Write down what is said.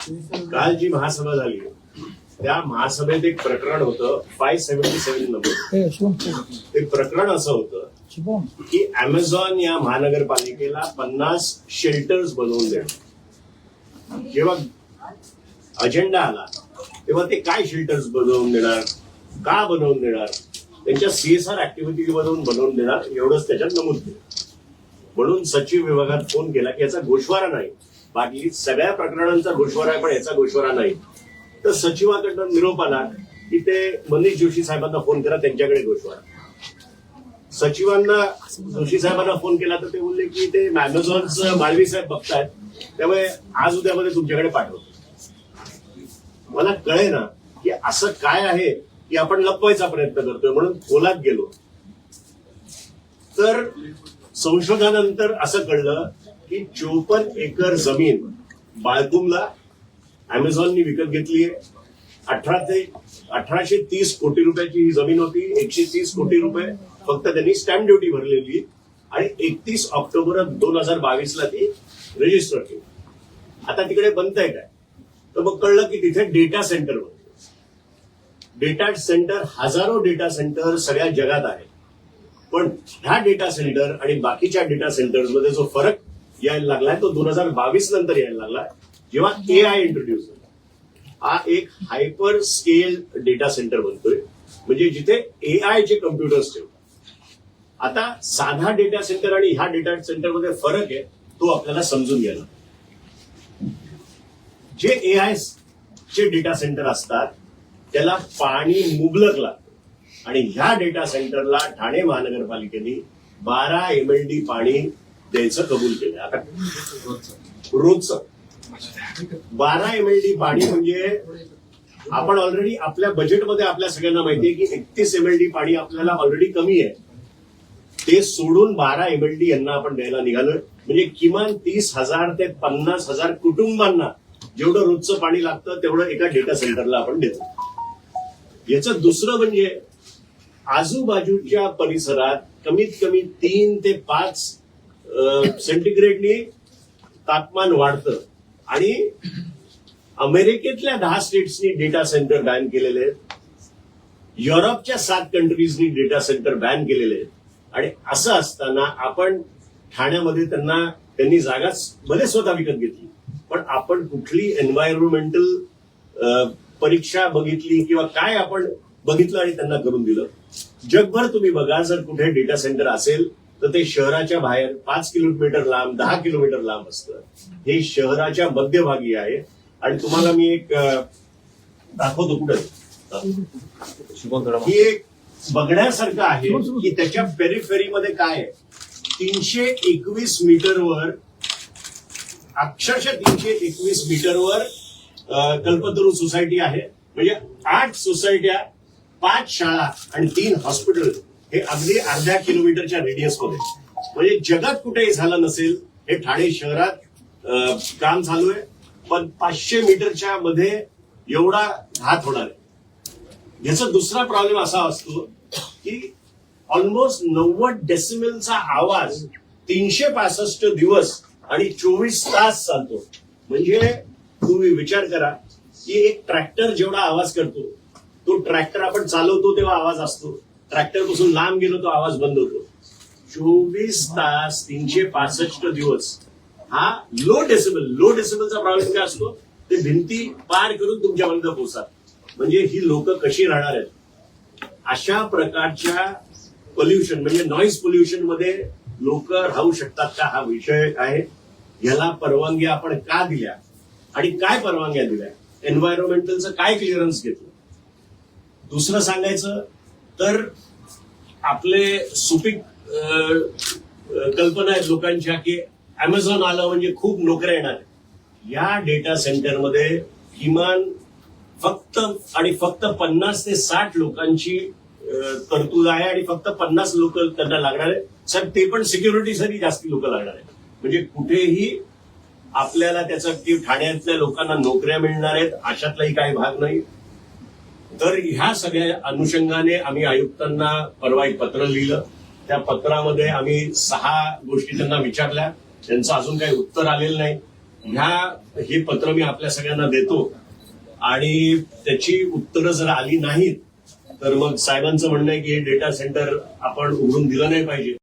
काल जी महासभा झाली त्या महासभेत एक प्रकरण होतं 577 नंबर. ते प्रकरण असं होतं की अमेझॉन या महानगरपालिकेला 50 शेल्टर्स बनवून देणार. जेव्हा अजेंडा आला तेव्हा ते काय शेल्टर्स बनवून देणार, का बनवून देणार, त्यांच्या सीएसआर ऍक्टिव्हिटी बनवून देणार एवढंच त्याच्यात नमूद केलं. म्हणून सचिव विभागात फोन केला की याचा गोषवारा नाही, बाकी सगळ्या प्रकरणांचा गोषवारा आहे पण याचा गोषवारा नाही. तर सचिवाकडनं निरोप आला की ते मनीष जोशी साहेबांना फोन करा, त्यांच्याकडे गोषवारा. सचिवांना जोशी साहेबांना फोन केला तर ते बोलले की ते अमेझॉनचं माळवी साहेब बघतायत, त्यामुळे आज उद्यामध्ये तुमच्याकडे पाठवतो. मला कळे ना की असं काय आहे की आपण लपवायचा प्रयत्न करतोय. म्हणून खोलात गेलो तर संशोधनानंतर असं कळलं की 54 एकर जमीन बाळकुमला अमेझॉननी विकत घेतली आहे. 1830 कोटी रुपयाची ही जमीन होती. 130 कोटी रुपये फक्त त्यांनी स्टॅम्प ड्युटी भरलेली आणि 31 ऑक्टोबर 2022 ती रजिस्टर केली. आता तिकडे बनतंय काय, तर मग कळलं की तिथे डेटा सेंटर बनतो. डेटा सेंटर, हजारो डेटा सेंटर सगळ्या जगात आहे. पण ह्या डेटा सेंटर आणि बाकीच्या डेटा सेंटर्स मध्ये जो फरक यायला लागलाय तो 2022 नंतर यायला लागलाय, जेव्हा AI इंट्रोड्यूस झाला. हा एक हायपर स्केल डेटा सेंटर बनतोय, म्हणजे जिथे AI चे कम्प्युटर्स ठेवतात. आता साधा डेटा सेंटर आणि ह्या डेटा सेंटर मध्ये फरक आहे तो आपल्याला समजून घ्यायला. जे AI चे डेटा सेंटर असतात त्याला पाणी मुबलक लागतं आणि ह्या डेटा सेंटरला ठाणे महानगरपालिकेने 12 MLD पाणी द्यायचं कबूल केलं. आता रोजचं 12 MLD पाणी म्हणजे आपण ऑलरेडी आपल्या बजेटमध्ये आपल्या सगळ्यांना माहितीये की 31 MLD पाणी आपल्याला ऑलरेडी कमी आहे. ते सोडून 12 MLD यांना आपण द्यायला निघालोय. म्हणजे किमान 30,000 ते 50,000 कुटुंबांना जेवढं रोजचं पाणी लागतं तेवढं एका डेटा सेंटरला आपण देतो. याचं दुसरं म्हणजे आजूबाजूच्या परिसरात कमीत कमी 3 ते 5 सेंटीग्रेडनी तापमान वाढतं आणि अमेरिकेतल्या 10 स्टेट्सनी डेटा सेंटर बॅन केलेले आहेत. युरोपच्या 7 कंट्रीजनी डेटा सेंटर बॅन केलेले आहेत. आणि असं असताना आपण ठाण्यामध्ये त्यांनी जागा भले स्वतः विकत घेतली, पण आपण कुठली एन्व्हायरमेंटल परीक्षा बघितली किंवा काय आपण बघितलं आणि त्यांना करून दिलं. जगभर तुम्ही बघा, जर कुठे डेटा सेंटर असेल तर ते शहराच्या बाहेर 5 किलोमीटर लांब, 10 किलोमीटर लांब असतं. हे शहराच्या मध्यभागी आहे. आणि तुम्हाला मी एक दाखवतो, कुठे ही एक बघण्यासारखं आहे की त्याच्या पेरिफेरीमध्ये काय आहे. 321 मीटरवर, अक्षरशः 321 मीटरवर कल्पतरू सोसायटी आहे. म्हणजे 8 सोसायट्या, 5 शाळा आणि 3 हॉस्पिटल हे अगदी अर्ध्या किलोमीटरच्या रेडियस मध्ये. म्हणजे जगात कुठेही झालं नसेल हे ठाणे शहरात काम चालू आहे. पण 500 मीटरच्या मध्ये एवढा घात होणार आहे. याचा दुसरा प्रॉब्लेम असा असतो की ऑलमोस्ट 90 डेसिमेलचा आवाज 365 दिवस आणि 24 तास चालतो. म्हणजे तुम्ही विचार करा की एक ट्रॅक्टर जेवढा आवाज करतो, तो ट्रॅक्टर आपण चालवतो तेव्हा आवाज असतो, ट्रॅक्टर पासून लांब गेलो तो आवाज बंद होतो. 24 तास 365 दिवस हा लो डेसिबलचा प्रॉब्लेम काय असतो, ते भिंती पार करून तुमच्यापर्यंत पोहोचतात. म्हणजे ही लोक कशी राहणार आहेत. अशा प्रकारच्या पोल्युशन म्हणजे नॉईज पोल्युशन मध्ये लोक राहू शकतात का, हा विषय आहे. ह्याला परवानगी आपण का दिल्या आणि काय परवानग्या दिल्या, एन्व्हायरमेंटलचं काय क्लिअरन्स घेतलं. दुसरं सांगायचं तर आपले सुपीक कल्पना आहेत लोकांच्या की अमेझॉन आलं म्हणजे खूप नोकऱ्या येणार. या डेटा सेंटरमध्ये किमान फक्त 50 ते 60 लोकांची तरतूद आहे आणि फक्त 50 लोक त्यांना लागणार आहे. सर ते पण सिक्युरिटीसाठी जास्ती लोक लागणार आहेत. म्हणजे कुठेही आपल्याला त्याचा की ठाण्यातल्या लोकांना नोकऱ्या मिळणार आहेत अशातलाही काही भाग नाही. तर ह्या सगळ्या अनुषंगाने आम्ही आयुक्तांना परवा एक पत्र लिहिलं. त्या पत्रामध्ये आम्ही 6 गोष्टी त्यांना विचारल्या. त्यांचं अजून काही उत्तर आलेलं नाही. हे पत्र मी आपल्या सगळ्यांना देतो आणि त्याची उत्तरं जर आली नाहीत तर मग साहेबांचं म्हणणं आहे की हे डेटा सेंटर आपण उघडून दिलं नाही पाहिजे.